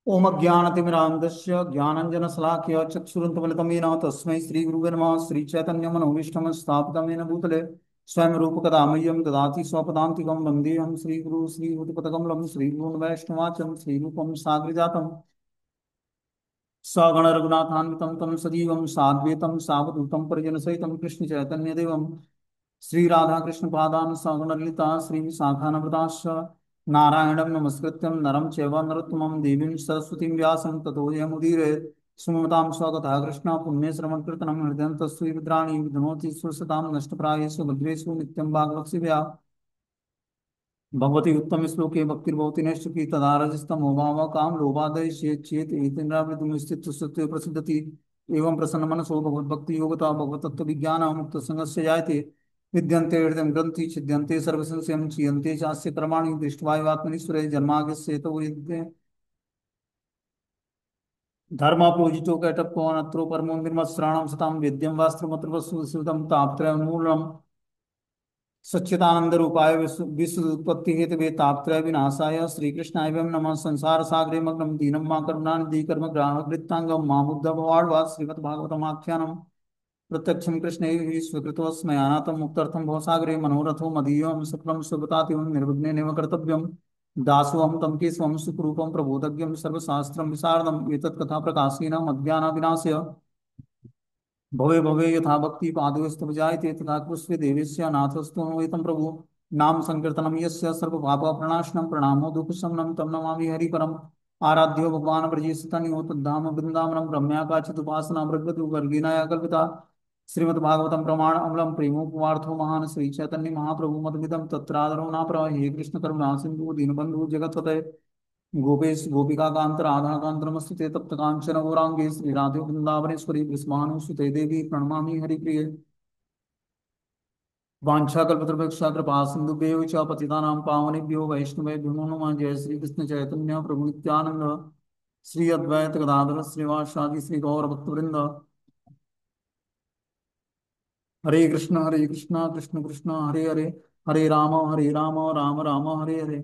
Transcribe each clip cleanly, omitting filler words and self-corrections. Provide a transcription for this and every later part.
ओम अज्ञानतिमिरान्धस्य ज्ञानञ्जनशलाकया चक्षुरुन्मिलितं येन तस्मै श्रीगुरुवे नमः। श्रीचैतन्यमनोभीष्टं स्थापितं येन भूतले स्वयं रूपकदा मह्यं ददाति स्वपदान्तिकं। वन्देऽहं श्रीगुरुं श्रीयुतपदकमलं श्रीगुरून् वैष्णवाचं श्रीरूपं साग्रजातं सगण रघुनाथान्वितं तं सजीवं साद्वैतं सावधूतं परिजनसहितं कृष्णचैतन्यदेवं श्रीराधाकृष्णपादान् सगणललिता श्रीविशाखान्विताश्च नारायणं नमस्कृत्यं नरं चैव नरोत्तमं देवीं सरस्वतीं व्यासं ततो जयमुदीरये सुमतां स्वगतः कृष्ण पुण्यश्रवणकीर्तनं हृदयं तस्वीद्राणि विधनोति सुरसतां नष्टप्रायेषु भद्रेषु नित्यं भागवत्सेव्या भगवती उत्तम श्लोके भक्तिर्भवति नैष्टिकी तदा रजस्तमो भावः काम लोभादय चेत एतेन्द्रावृतम स्थित सत्य प्रसिद्धति एवं प्रसन्न मनसो भगवद्भक्ति योगता भगवतत्व विज्ञान मुक्त संगस्य जायते विद्यन्ते हृदय ग्रंथि छिद्यन्ते सर्वसंशयं चीयन्ते चास्य कर्माणि दृष्ट्वा एवात्मनीश्वरे जन्माद्यस्य तो विद्ये धर्मपूजितो कैटप्पो अनत्रो परमो निर्मत्सराणां सतां वेद्यं वास्त्रमत्र वस्तु सुतं तापत्रयमूलम् सच्चिदानंद रूपाय विश्व उत्पत्ति हेतवे तापत्रय विनाशाय श्रीकृष्णाय वयं नमः। संसार सागरे मग्नं दीनं मा करुणानिधि कर्म ग्राहकृतांगं मामुद्ध भवाड्वा श्रीमद्भागवतमाख्यानं प्रत्यक्षं कृष्णे स्वीकृतोऽस्मयानाथं मुक्त्यर्थं भवसागरे मनोरथो मदीयं सकलं सुगतातिं निर्विघ्नेनैव कर्तव्यं दासोऽहं तं केशवं सुखरूपं प्रबोधज्ञं सर्वशास्त्रं विशारदम् एतत् कथा प्रकाशेन मध्याह्नाविनाशय भवे भवे यथा भक्ति पादोस्तव जायते तथा कृष्ण देवेश नाथस्तु वेतम प्रभु नाम संकीर्तनम यस्य सर्व पाप प्रणाशनम प्रणामो दुख शमनम तम नमामि हरि परम आराध्यो भगवान ब्रजेशतनियो तद्धाम वृंदावनम रम्या काचित उपासना भृगवतु गर्गिनाया कल्पिता श्रीमद्भागवतम प्रमाण अमलम प्रेमोपवार्थो महान श्री चैतन्य महाप्रभु मदमिदम तत्रादरो ना प्र हे कृष्ण करुणा सिंधु दीनबंधु जगत्पते गोपेश गोपिका कांत राधा कांत नमस्ते तप्त कांचन गौरांगे श्री राधे वृंदावनेश्वरी विस्मानुसुते देवी प्रणमामि हरिप्रिय वाञ्छाकल्पतरुभ्यश्च कृपा सिन्धुभ्यो च पतितानां पावनेभ्यो वैष्णवेभ्यो नमो नमः। जय श्री कृष्ण चैतन्य प्रभु नित्यानंद श्री अद्वैत गदाधर श्रीवासादि श्री गौर भक्तवृंद। हरे कृष्ण कृष्ण कृष्ण हरे हरे हरे राम राम राम हरे हरे।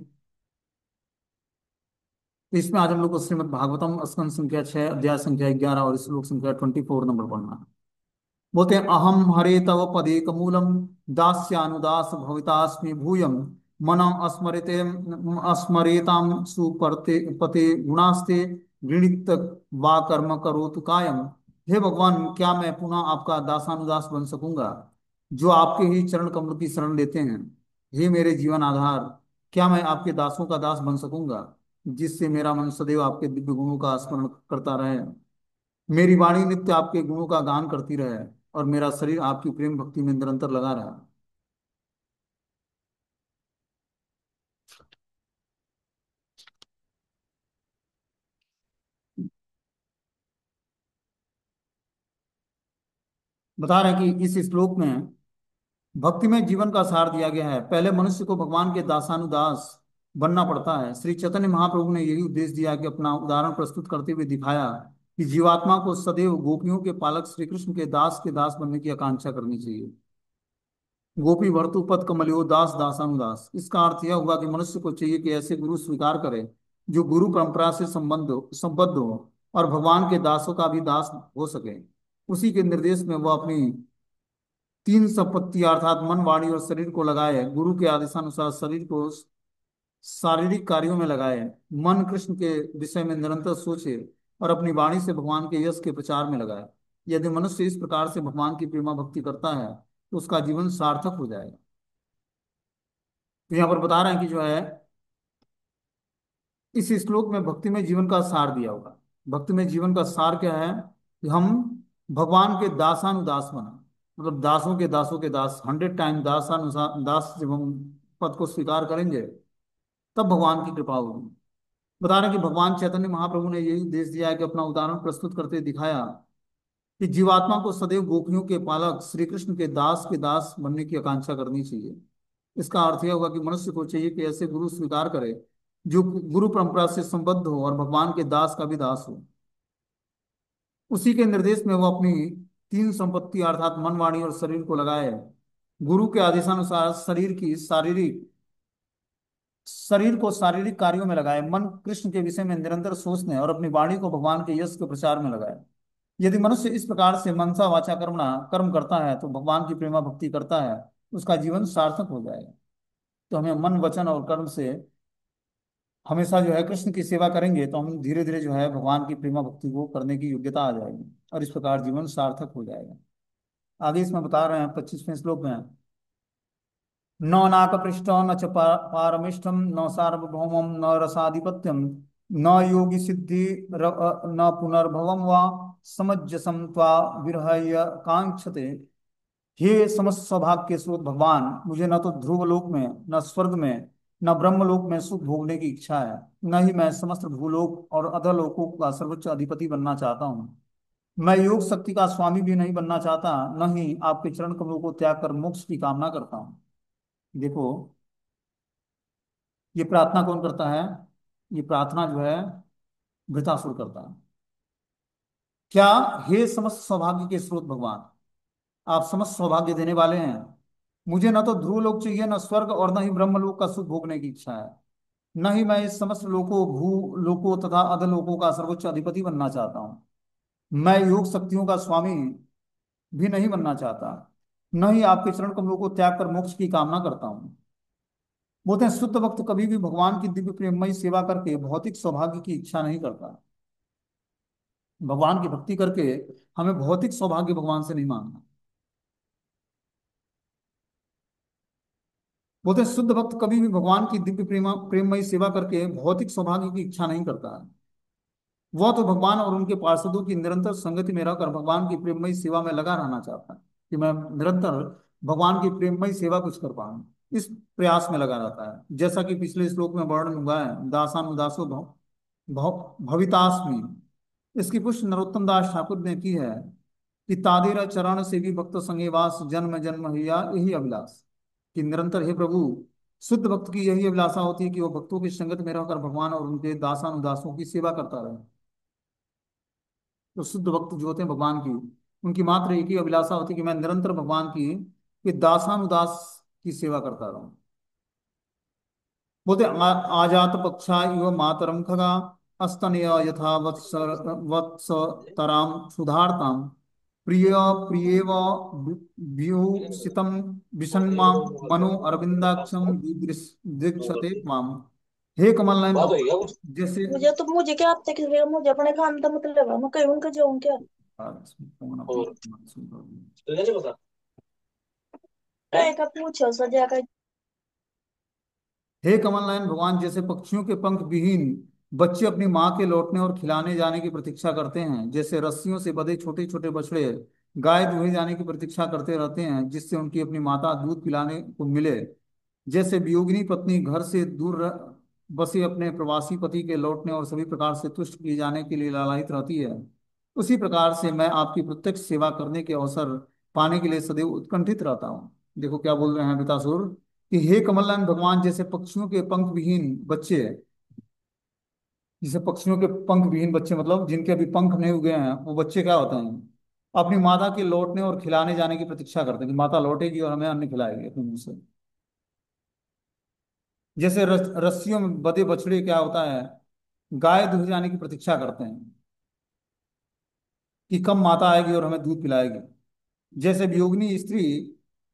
तो इसमें आज हम लोग को श्रीमद् भागवतम स्कंद संख्या 6 अध्याय संख्या 11 और श्लोक संख्या 24 नंबर पढ़ना है। बोलते हैं अहम हरे तव पदेक मूलम दास्यानुदास भवितास्मि भूयम मन अस्मरेते अस्मरेताम सुपरते पते गुणास्ते गृणीत वा कर्म करोतु कायम। हे भगवान, क्या मैं पुनः आपका दासानुदास बन सकूंगा जो आपके ही चरण कमल की शरण लेते हैं। हे मेरे जीवन आधार, क्या मैं आपके दासों का दास बन सकूंगा जिससे मेरा मन सदैव आपके दिव्य गुणों का स्मरण करता रहे, मेरी वाणी नित्य आपके गुणों का गान करती रहे और मेरा शरीर आपकी प्रेम भक्ति में निरंतर लगा रहा। बता रहे हैं कि इस श्लोक में भक्ति में जीवन का सार दिया गया है। पहले मनुष्य को भगवान के दासानुदास बनना पड़ता है। श्री चैतन्य महाप्रभु ने यही उपदेश दिया कि अपना उदाहरण प्रस्तुत करते हुए दिखाया कि जीवात्मा को सदैव गोपियों के पालक श्री कृष्ण के दास बनने की आकांक्षा करनी चाहिए। गोपी भर्तुपद कमलियो दास दासानुदास, इसका अर्थ यह हुआ कि मनुष्य को चाहिए कि ऐसे गुरु स्वीकार करे जो गुरु परंपरा से संबद्ध हो और भगवान के दासों का भी दास हो सके। उसी के निर्देश में वह अपनी तीन संपत्ति अर्थात मन वाणी और शरीर को लगाए, गुरु के आदेशानुसार शरीर को शारीरिक कार्यों में लगाए, मन कृष्ण के विषय में निरंतर सोचे और अपनी वाणी से भगवान के यश के प्रचार में लगाए। यदि मनुष्य इस प्रकार से भगवान की प्रेमा भक्ति करता है तो उसका जीवन सार्थक हो जाएगा। तो यहाँ पर बता रहे हैं कि जो है इस श्लोक में भक्ति में जीवन का सार दिया होगा। भक्ति में जीवन का सार क्या है कि हम भगवान के दासानुदास बना, मतलब दासों के दास 100 टाइम दासानुसार दास जब हम पद को स्वीकार करेंगे तब भगवान की कृपा होगी। बता रहे हैं कि भगवान चैतन्य महाप्रभु ने यही उपदेश दिया है कि अपना उदाहरण प्रस्तुत करते दिखाया कि जीवात्मा को सदैव गोपियों के पालक श्री कृष्ण के दास बनने की आकांक्षा करनी चाहिए। इसका अर्थ यह होगा कि मनुष्य को चाहिए कि ऐसे गुरु स्वीकार करे जो गुरु परंपरा से संबद्ध हो और भगवान के दास का भी दास हो। उसी के निर्देश में वो अपनी तीन संपत्ति अर्थात मन वाणी और शरीर को लगाए, गुरु के आदेशानुसार शरीर की शारीरिक शरीर को शारीरिक कार्यों में लगाए, मन कृष्ण के विषय में निरंतर सोचने और अपनी वाणी को भगवान के यश के प्रचार में लगाए। यदि मनुष्य इस प्रकार से मनसा वाचा कर्मणा कर्म करता है तो भगवान की प्रेमा भक्ति करता है, उसका जीवन सार्थक हो जाएगा। तो हमें मन वचन और कर्म से हमेशा जो है कृष्ण की सेवा करेंगे तो हम धीरे धीरे जो है भगवान की प्रेमा भक्ति को करने की योग्यता आ जाएगी और इस प्रकार जीवन सार्थक हो जाएगा। आगे इसमें बता रहे हैं 25वें श्लोक में, न नाकपृष्ठ न च पारमिष्ठम न सार्वभौमम न रसाधिपत्यम न योगी सिद्धि न पुनर्भवम वा समज्जसम त्वा विरहय कांक्षते। हे समस्त सौभाग्य के स्रोत भगवान, मुझे न तो ध्रुव लोक में, न स्वर्ग में, न ब्रह्म लोक में सुख भोगने की इच्छा है, न ही मैं समस्त भूलोक और अधोलोकों का सर्वोच्च अधिपति बनना चाहता हूँ। मैं योग शक्ति का स्वामी भी नहीं बनना चाहता, न ही आपके चरण कमलों को त्याग कर मोक्ष की कामना करता हूँ। देखो, ये प्रार्थना कौन करता है? ये प्रार्थना जो है वृतासुर करता है। क्या? हे समस्त सौभाग्य के स्रोत भगवान, आप समस्त सौभाग्य देने वाले हैं। मुझे न तो ध्रुव लोक चाहिए, न स्वर्ग, और न ही ब्रह्म लोक का सुख भोगने की इच्छा है, न ही मैं इस समस्त लोकों भू लोकों तथा अधलोकों का सर्वोच्च अधिपति बनना चाहता हूँ। मैं योग शक्तियों का स्वामी भी नहीं बनना चाहता, न ही आपके चरण कमलों को त्याग कर मोक्ष की कामना करता हूँ। बोलते हैं शुद्ध भक्त कभी भी भगवान की दिव्य प्रेममयी सेवा करके भौतिक सौभाग्य की इच्छा नहीं करता। भगवान की भक्ति करके हमें भौतिक सौभाग्य भगवान से नहीं मांगना। बोलते हैं शुद्ध भक्त कभी भी भगवान की दिव्य प्रेममयी सेवा करके भौतिक सौभाग्य की इच्छा नहीं करता है। वह तो भगवान और उनके पार्षदों की निरंतर संगति में रहकर भगवान की प्रेममयी सेवा में लगा रहना चाहता है, कि मैं निरंतर भगवान की प्रेममयी सेवा कुछ कर पाऊं, इस प्रयास में लगा रहता है। जैसा कि पिछले श्लोक में वर्णन हुआ है, दासानुदासो भवितास्मि, इसकी पुष्टि नरोत्तम दास ठाकुर ने की है कि तादेरा चरण से भी भक्त संगेवास जन्म जन्म हिया यही अभिलाष। कि निरंतर हे प्रभु, शुद्ध भक्त की यही अभिलाषा होती है कि वो भक्तों की संगत में रहकर भगवान और उनके दासानुदासों की सेवा करता रहे। तो शुद्ध भक्त जो होते हैं भगवान की, उनकी मात्र एक ही अभिलाषा होती है कि मैं निरंतर भगवान की कि दासानुदास की सेवा करता रहूं। बोलते आजात पक्षा इव मातरम खगा अस्तनय यथा वत्स वत्स तराम सुधारताम प्रिय प्रियव व्यूषितम विषण्मा मनो अरविंदाक्षम दीक्षते त्वाम। हे कमल नयन बात हुई क्या भगवान, कुछ? जैसे मुझे क्या अब तक मुझे अपने काम का मतलब है, मैं कहीं उनका जाऊं क्या? और तुझे नहीं पता? कहीं का पूछो सजा का। हे कमल नयन भगवान, जैसे पक्षियों के पंख विहीन बच्चे अपनी माँ के लौटने और खिलाने जाने की प्रतीक्षा करते हैं, जैसे रस्सियों से बंधे छोटे छोटे बछड़े गाय दुहे जाने की प्रतीक्षा करते रहते हैं जिससे उनकी अपनी माता दूध पिलाने को मिले, जैसे वियोगिनी पत्नी घर से दूर बसे अपने प्रवासी पति के लौटने और सभी प्रकार से तुष्ट किए जाने के लिए लालायित रहती है, उसी प्रकार से मैं आपकी प्रत्यक्ष सेवा करने के अवसर पाने के लिए सदैव उत्कंठित रहता हूँ। देखो क्या बोल रहे हैं पितासुर, कि हे कमलनयन भगवान, जैसे पक्षियों के पंख विहीन बच्चे, जैसे पक्षियों के पंख विहीन बच्चे मतलब जिनके अभी पंख नहीं उगे हैं, वो बच्चे क्या होते हैं, अपनी माता के लौटने और खिलाने जाने की प्रतीक्षा करते हैं कि माता लौटेगी और हमें अन्न खिलाएगी अपने मुंह से। जैसे रस्सियों में बंधे बछड़े क्या होता है, गाय दुह जाने की प्रतीक्षा करते हैं कि कब माता आएगी और हमें दूध पिलाएगी। जैसे वियोगिनी स्त्री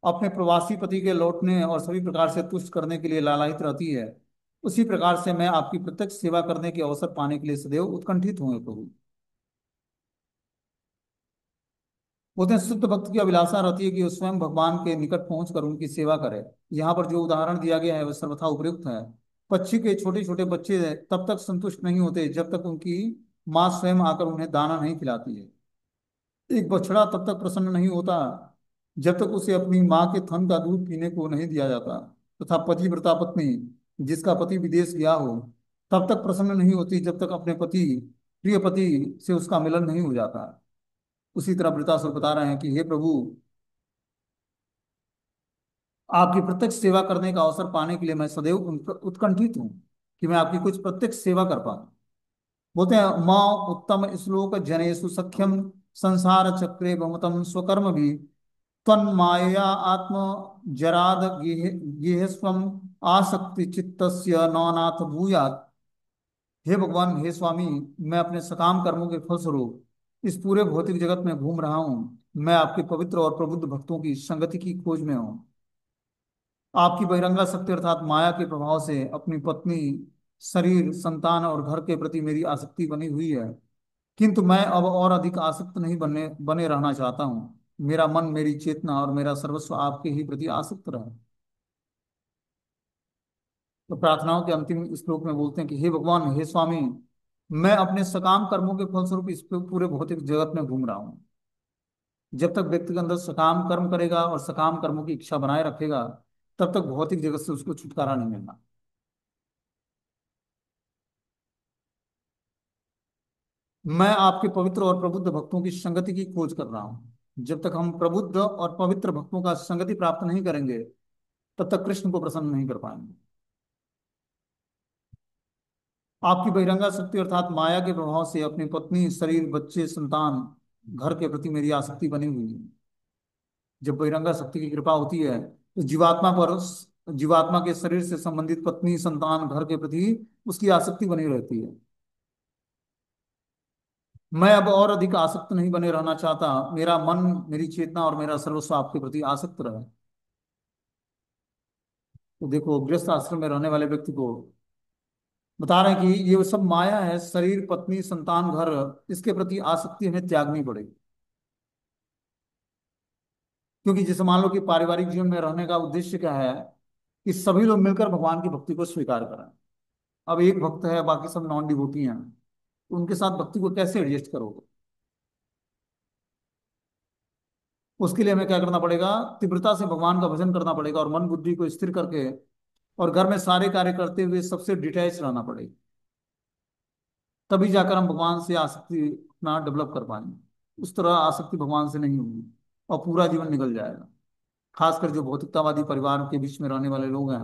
अपने प्रवासी पति के लौटने और सभी प्रकार से तुष्ट करने के लिए लालायित रहती है, उसी प्रकार से मैं आपकी प्रत्यक्ष सेवा करने के अवसर पाने के लिए सदैव उत्कंठित हूँ प्रभु। बोलते हैं शुद्ध भक्त की अभिलाषा रहती है कि वो स्वयं भगवान के निकट पहुंचकर उनकी सेवा करे। यहाँ पर जो उदाहरण दिया गया है वह सर्वथा उपयुक्त है। पक्षी के छोटे छोटे बच्चे तब तक संतुष्ट नहीं होते जब तक उनकी माँ स्वयं आकर उन्हें दाना नहीं खिलाती है। एक बछड़ा तब तक प्रसन्न नहीं होता जब तक उसे अपनी माँ के थन का दूध पीने को नहीं दिया जाता, तथा पतिव्रता पत्नी जिसका पति विदेश गया हो तब तक प्रसन्न नहीं होती जब तक अपने प्रिय पति से उसका मिलन नहीं हो जाता। उसी तरह वृतासुर बता रहे हैं कि हे प्रभु, आपकी प्रत्यक्ष सेवा करने का अवसर पाने के लिए मैं सदैव उत्कंठित हूँ कि मैं आपकी कुछ प्रत्यक्ष सेवा कर पाऊँ। बोलते हैं माँ उत्तम श्लोक जनेषु सख्यम संसार चक्रे भमतम स्वकर्म भी तन्माया आत्म जराद गेहस्वम आसक्ति चित्तस्य नवनाथ भूयात्। हे भगवान, हे स्वामी, मैं अपने सकाम कर्मों के फलस्वरूप इस पूरे भौतिक जगत में घूम रहा हूँ। मैं आपके पवित्र और प्रबुद्ध भक्तों की संगति की खोज में हूँ। आपकी बहिरंगा शक्ति अर्थात माया के प्रभाव से अपनी पत्नी, शरीर, संतान और घर के प्रति मेरी आसक्ति बनी हुई है। किंतु मैं अब और अधिक आसक्त नहीं बने बने रहना चाहता हूँ। मेरा मन, मेरी चेतना और मेरा सर्वस्व आपके ही प्रति आसक्त रहे। तो प्रार्थनाओं के अंतिम श्लोक में बोलते हैं कि हे भगवान, हे स्वामी, मैं अपने सकाम कर्मों के फलस्वरूप इस पूरे भौतिक जगत में घूम रहा हूँ। जब तक व्यक्ति के अंदर सकाम कर्म करेगा और सकाम कर्मों की इच्छा बनाए रखेगा, तब तक भौतिक जगत से उसको छुटकारा नहीं मिलना। मैं आपके पवित्र और प्रबुद्ध भक्तों की संगति की खोज कर रहा हूँ। जब तक हम प्रबुद्ध और पवित्र भक्तों का संगति प्राप्त नहीं करेंगे, तब तक कृष्ण को प्रसन्न नहीं कर पाएंगे। आपकी बहिरंगा शक्ति अर्थात माया के प्रभाव से अपनी पत्नी, शरीर, बच्चे, संतान, घर के प्रति मेरी आसक्ति बनी हुई है। जब बहिरंगा शक्ति की कृपा होती है तो जीवात्मा के शरीर से संबंधित पत्नी, संतान, घर के प्रति उसकी आसक्ति बनी रहती है। मैं अब और अधिक आसक्त नहीं बने रहना चाहता। मेरा मन, मेरी चेतना और मेरा सर्वस्व आपके प्रति आसक्त रहे। तो देखो, गृहस्थ आश्रम में रहने वाले व्यक्ति को बता रहे हैं कि ये सब माया है, शरीर, पत्नी, संतान, घर, इसके प्रति आसक्ति हमें त्यागनी पड़ेगी। क्योंकि जैसे मान लो कि पारिवारिक जीवन में रहने का उद्देश्य क्या है कि सभी लोग मिलकर भगवान की भक्ति को स्वीकार करें। अब एक भक्त है, बाकी सब नॉन डिवोटी हैं, तो उनके साथ भक्ति को कैसे एडजस्ट करोगे? उसके लिए हमें क्या करना पड़ेगा? तीव्रता से भगवान का भजन करना पड़ेगा और मन बुद्धि को स्थिर करके और घर में सारे कार्य करते हुए सबसे डिटैच रहना पड़ेगा। तभी जाकर हम भगवान से आसक्ति अपना डेवलप कर पाएंगे। उस तरह आसक्ति भगवान से नहीं होगी और पूरा जीवन निकल जाएगा। खासकर जो भौतिकतावादी परिवार के बीच में रहने वाले लोग हैं,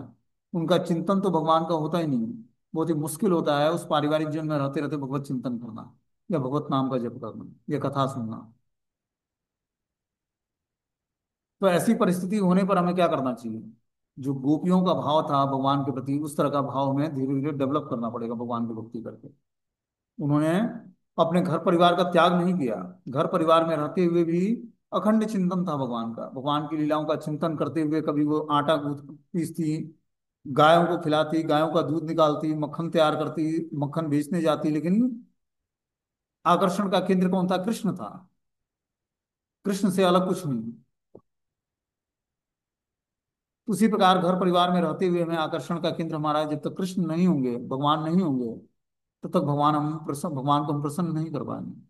उनका चिंतन तो भगवान का होता ही नहीं है। बहुत ही मुश्किल होता है उस पारिवारिक जीवन में रहते रहते भगवत चिंतन करना, या भगवत नाम का जप करना, या कथा सुनना। तो ऐसी परिस्थिति होने पर हमें क्या करना चाहिए? जो गोपियों का भाव था भगवान के प्रति, उस तरह का भाव हमें धीरे धीरे डेवलप करना पड़ेगा भगवान की भक्ति करके। उन्होंने अपने घर परिवार का त्याग नहीं किया। घर परिवार में रहते हुए भी अखंड चिंतन था भगवान का। भगवान की लीलाओं का चिंतन करते हुए कभी वो आटा गूंथ पीसती, गायों को खिलाती, गायों का दूध निकालती, मक्खन तैयार करती, मक्खन बेचने जाती, लेकिन आकर्षण का केंद्र कौन था? कृष्ण था। कृष्ण से अलग कुछ नहीं। उसी प्रकार घर परिवार में रहते हुए हमें आकर्षण का केंद्र हमारा, जब तक कृष्ण नहीं होंगे, भगवान नहीं होंगे, तब तक भगवान को हम प्रसन्न नहीं कर पाएंगे।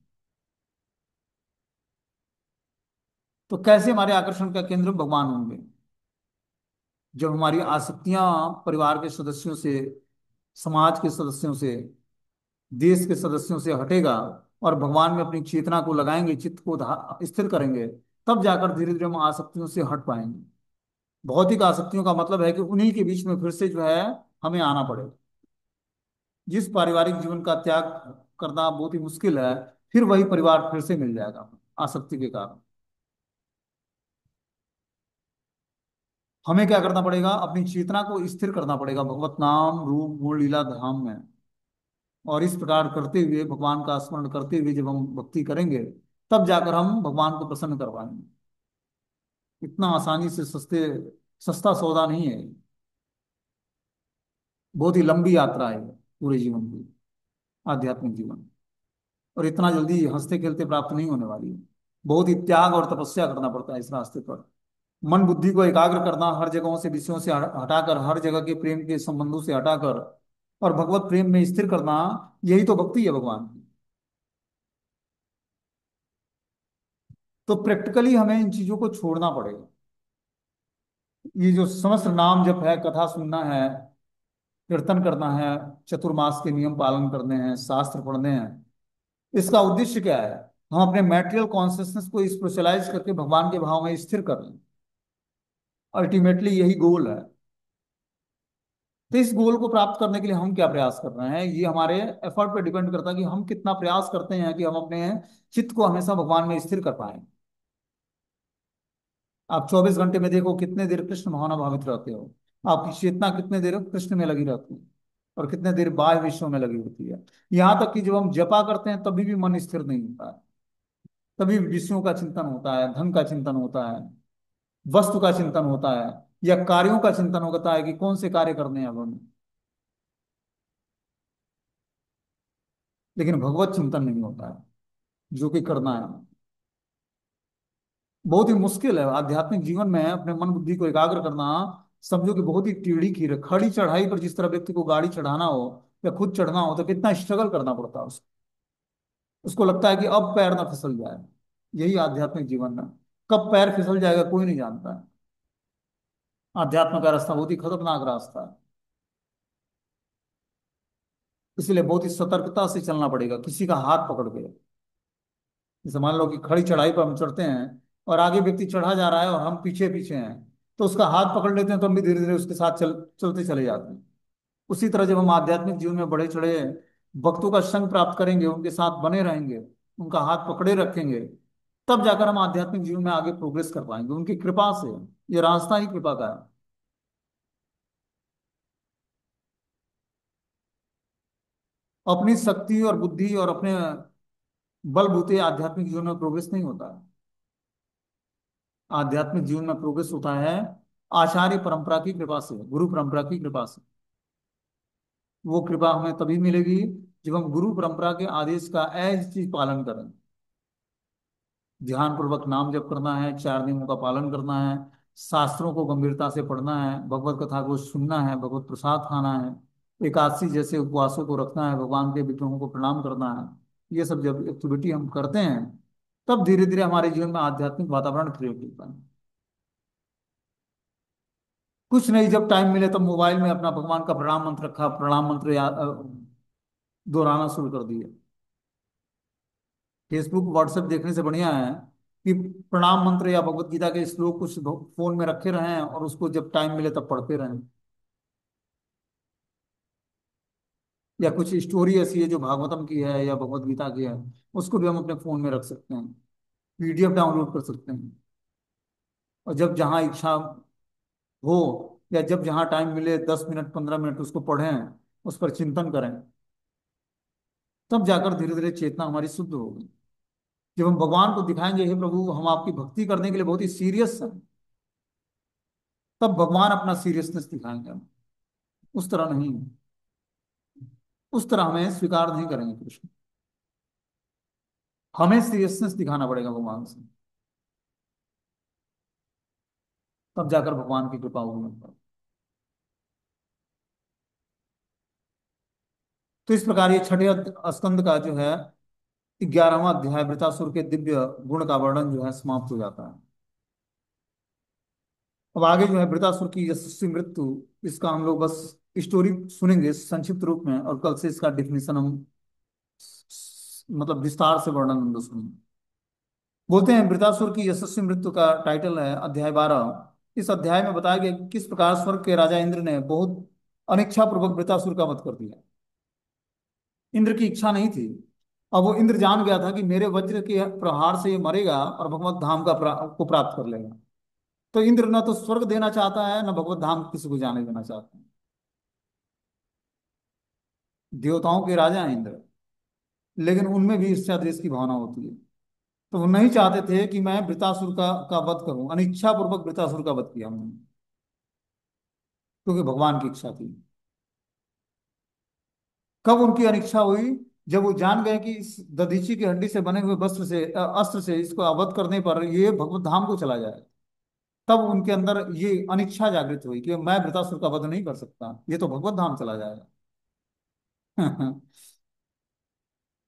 तो कैसे हमारे आकर्षण का केंद्र भगवान होंगे? जब हमारी आसक्तियां परिवार के सदस्यों से, समाज के सदस्यों से, देश के सदस्यों से हटेगा और भगवान में अपनी चेतना को लगाएंगे, चित्त को स्थिर करेंगे, तब जाकर धीरे धीरे हम आसक्तियों से हट पाएंगे। भौतिक आसक्तियों का मतलब है कि उन्हीं के बीच में फिर से जो है हमें आना पड़ेगा। जिस पारिवारिक जीवन का त्याग करना बहुत ही मुश्किल है, फिर वही परिवार फिर से मिल जाएगा आसक्ति के कारण। हमें क्या करना पड़ेगा? अपनी चेतना को स्थिर करना पड़ेगा भगवत नाम, रूप, गुण, लीला, धाम में। और इस प्रकार करते हुए, भगवान का स्मरण करते हुए जब हम भक्ति करेंगे, तब जाकर हम भगवान को प्रसन्न कर पाएंगे। इतना आसानी से सस्ता सौदा नहीं है। बहुत ही लंबी यात्रा है पूरे जीवन की, आध्यात्मिक जीवन। और इतना जल्दी हंसते खेलते प्राप्त नहीं होने वाली है। बहुत ही त्याग और तपस्या करना पड़ता है इस रास्ते पर। मन बुद्धि को एकाग्र करना, हर जगहों से, विषयों से हटाकर, हर जगह के प्रेम के संबंधों से हटाकर और भगवत प्रेम में स्थिर करना, यही तो भक्ति है भगवान की। तो प्रैक्टिकली हमें इन चीजों को छोड़ना पड़ेगा। ये जो समस्त नाम जप है, कथा सुनना है, कीर्तन करना है, चतुर्मास के नियम पालन करने हैं, शास्त्र पढ़ने हैं, इसका उद्देश्य क्या है? हम अपने मैटेरियल कॉन्शियसनेस को स्पेशलाइज करके भगवान के भाव में स्थिर कर लें। अल्टीमेटली यही गोल है। तो इस गोल को प्राप्त करने के लिए हम क्या प्रयास कर रहे हैं, ये हमारे एफर्ट पे डिपेंड करता है कि हम कितना प्रयास करते हैं कि हम अपने चित्त को हमेशा भगवान में स्थिर कर पाए। आप 24 घंटे में देखो कितने देर कृष्ण भावना भावित रहते हो। आपकी चेतना कितने देर कृष्ण में लगी रहती है और कितने देर बाह्य विश्व में लगी होती है। यहाँ तक कि जब हम जपा करते हैं तभी भी मन स्थिर नहीं होता है। तभी विषयों का चिंतन होता है, धन का चिंतन होता है, वस्तु का चिंतन होता है, या कार्यों का चिंतन होता है कि कौन से कार्य करने हैं अब हमें। लेकिन भगवत चिंतन नहीं होता है, जो कि करना है। बहुत ही मुश्किल है आध्यात्मिक जीवन में अपने मन बुद्धि को एकाग्र करना। समझो कि बहुत ही टेढ़ी खीर है। खड़ी चढ़ाई पर जिस तरह व्यक्ति को गाड़ी चढ़ाना हो या खुद चढ़ना हो तो कितना स्ट्रगल करना पड़ता है उसको। उसको लगता है कि अब पैर ना फिसल जाए। यही आध्यात्मिक जीवन है। कब पैर फिसल जाएगा कोई नहीं जानता है। आध्यात्म का रास्ता बहुत ही खतरनाक रास्ता है। इसलिए बहुत ही सतर्कता से चलना पड़ेगा, किसी का हाथ पकड़ के। जैसे मान लो कि खड़ी चढ़ाई पर हम चढ़ते हैं और आगे व्यक्ति चढ़ा जा रहा है और हम पीछे पीछे हैं, तो उसका हाथ पकड़ लेते हैं तो हम भी धीरे धीरे उसके साथ चलते चले जाते हैं। उसी तरह जब हम आध्यात्मिक जीवन में बढ़े चढ़े भक्तों का संग प्राप्त करेंगे, उनके साथ बने रहेंगे, उनका हाथ पकड़े रखेंगे, तब जाकर हम आध्यात्मिक जीवन में आगे प्रोग्रेस कर पाएंगे उनकी कृपा से। ये रास्ता ही कृपा का है। अपनी शक्ति और बुद्धि और अपने बलबूते आध्यात्मिक जीवन में प्रोग्रेस नहीं होता है। आध्यात्मिक जीवन में प्रोग्रेस होता है आचार्य परंपरा की कृपा से, गुरु परंपरा की कृपा से। वो कृपा हमें तभी मिलेगी जब हम गुरु परंपरा के आदेश का ऐज चीज पालन करें। ध्यान पूर्वक नाम जप करना है, 4 नियमों का पालन करना है, शास्त्रों को गंभीरता से पढ़ना है, भगवत कथा को सुनना है, भगवत प्रसाद खाना है, एकादशी जैसे उपवासों को रखना है, भगवान के विग्रहों को प्रणाम करना है। ये सब जब एक्टिविटी हम करते हैं तब धीरे धीरे हमारे जीवन में आध्यात्मिक वातावरण क्रिएट होता है। कुछ नहीं, जब टाइम मिले तब मोबाइल में अपना भगवान का प्रणाम मंत्र रखा, प्रणाम मंत्र दोहराना शुरू कर दिए। फेसबुक व्हाट्सएप देखने से बढ़िया है कि प्रणाम मंत्र या भगवत गीता के श्लोक कुछ फोन में रखे रहें और उसको जब टाइम मिले तब पढ़ते रहें। या कुछ स्टोरी ऐसी है जो भागवतम की है या भगवत गीता की है, उसको भी हम अपने फोन में रख सकते हैं, पीडीएफ डाउनलोड कर सकते हैं। और जब जहाँ इच्छा हो या जब जहाँ टाइम मिले 10 मिनट 15 मिनट उसको पढ़ें, उस पर चिंतन करें, तब जाकर धीरे धीरे चेतना हमारी शुद्ध होगी। जब हम भगवान को दिखाएंगे हे प्रभु हम आपकी भक्ति करने के लिए बहुत ही सीरियस हैं, तब भगवान अपना सीरियसनेस दिखाएंगे हम। उस तरह नहीं, उस तरह हमें स्वीकार नहीं करेंगे कृष्ण। हमें सीरियसनेस दिखाना पड़ेगा भगवान से, तब जाकर भगवान की कृपा होगी हम पर। तो इस प्रकार ये छठे स्कंद का जो है 11वां अध्याय वृतासुर के दिव्य गुण का वर्णन जो है समाप्त हो जाता है। अब आगे जो है वृतासुर की यशस्वी मृत्यु, इसका हम लोग बस स्टोरी सुनेंगे संक्षिप्त रूप में, और कल से इसका डिफिनेशन हम मतलब विस्तार से वर्णन हम लोग सुनेंगे। बोलते हैं वृतासुर की यशस्वी मृत्यु का टाइटल है अध्याय 12। इस अध्याय में बताया गया कि किस प्रकार स्वर्ग के राजा इंद्र ने बहुत अनिच्छा पूर्वक वृतासुर का वध कर दिया। इंद्र की इच्छा नहीं थी। अब वो इंद्र जान गया था कि मेरे वज्र के प्रहार से ये मरेगा और भगवत धाम को प्राप्त कर लेगा। तो इंद्र ना तो स्वर्ग देना चाहता है ना भगवत धाम किसी को जाने देना चाहता है। देवताओं के राजा हैं इंद्र, लेकिन उनमें भी ईर्ष्या द्वेष की भावना होती है। तो वो नहीं चाहते थे कि मैं वृतासुर का वध करूं। अनिच्छा पूर्वक वृतासुर का वध किया उन्होंने, क्योंकि भगवान की इच्छा थी। कब उनकी अनिच्छा हुई? जब वो जान गए कि इस दधीची की हड्डी से बने हुए वस्त्र से अस्त्र से इसको अवध करने पर ये भगवत धाम को चला जाए। तब उनके अंदर ये अनिच्छा जागृत हुई कि मैं वृतासुर का वध नहीं कर सकता, ये तो भगवत धाम चला जाएगा।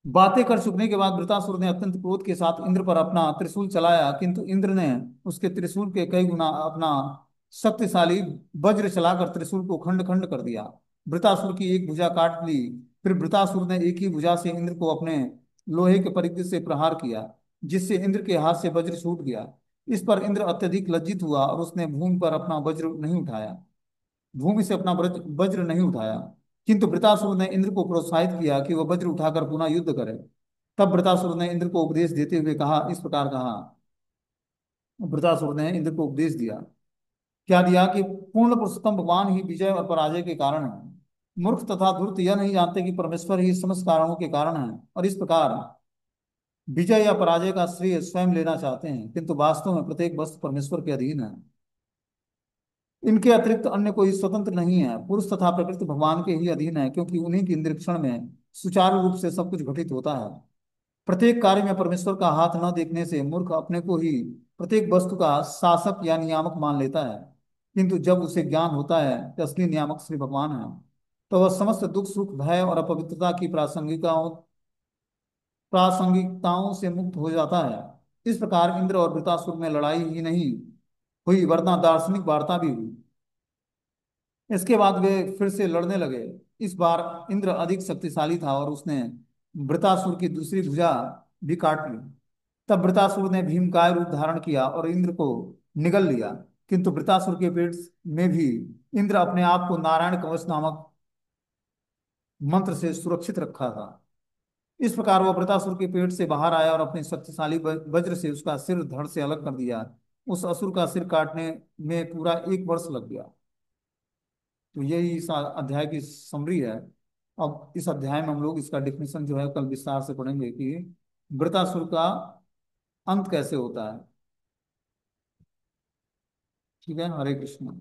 बातें कर चुकने के बाद वृतासुर ने अत्यंत क्रोध के साथ इंद्र पर अपना त्रिशूल चलाया, किंतु इंद्र ने उसके त्रिशूल के कई गुना अपना शक्तिशाली वज्र चलाकर त्रिशूल को खंड खंड कर दिया। वृतासुर की एक भुजा काट ली। फिर वृतासुर ने एक ही भुजा से इंद्र को अपने लोहे के परिघ से प्रहार किया, जिससे इंद्र के हाथ से वज्र छूट गया। इस पर इंद्र अत्यधिक लज्जित हुआ और उसने भूमि पर अपना वज्र नहीं उठाया, भूमि से अपना वज्र नहीं उठाया। किंतु वृतासुर ने इंद्र को प्रोत्साहित किया कि वह वज्र उठाकर पुनः युद्ध करे। तब वृतासुर ने इंद्र को उपदेश देते हुए कहा, इस प्रकार कहा। वृतासुर ने इंद्र को उपदेश दिया क्या दिया कि पूर्ण पुरुषोत्तम भगवान ही विजय और पराजय के कारण है। मूर्ख तथा धूर्त यह नहीं जानते कि परमेश्वर ही समस्त कारणों के कारण है, और इस प्रकार विजय या पराजय का श्रेय स्वयं लेना चाहते हैं, किंतु वास्तव में प्रत्येक वस्तु परमेश्वर के अधीन है। इनके अतिरिक्त अन्य कोई स्वतंत्र नहीं है। पुरुष तथा प्रकृति भगवान के ही अधीन है, क्योंकि उन्हीं के निरीक्षण में सुचारू रूप से सब कुछ घटित होता है। प्रत्येक कार्य में परमेश्वर का हाथ न देखने से मूर्ख अपने को ही प्रत्येक वस्तु का शासक या नियामक मान लेता है, किंतु जब उसे ज्ञान होता है कि असली नियामक श्री भगवान है, तो वह समस्त दुख सुख भय और अपवित्रता की प्रासंगिकताओं से मुक्त हो जाता है। इस प्रकार इंद्र और वृतासुर में लड़ाई ही नहीं हुई, वरना दार्शनिक वार्ता भी हुई। इसके बाद वे फिर से लड़ने लगे। इस बार इंद्र अधिक शक्तिशाली था और उसने वृतासुर की दूसरी भुजा भी काट ली। तब वृतासुर ने भीमकाय रूप धारण किया और इंद्र को निगल लिया, किंतु वृतासुर के पेट में भी इंद्र अपने आप को नारायण कवच नामक मंत्र से सुरक्षित रखा था। इस प्रकार वह वृतासुर के पेट से बाहर आया और अपने शक्तिशाली वज्र से उसका सिर धड़ से अलग कर दिया। उस असुर का सिर काटने में पूरा 1 वर्ष लग गया। तो यही इस अध्याय की समरी है। अब इस अध्याय में हम लोग इसका डिफिनेशन जो है कल विस्तार से पढ़ेंगे कि वृतासुर का अंत कैसे होता है। ठीक है, हरे कृष्ण।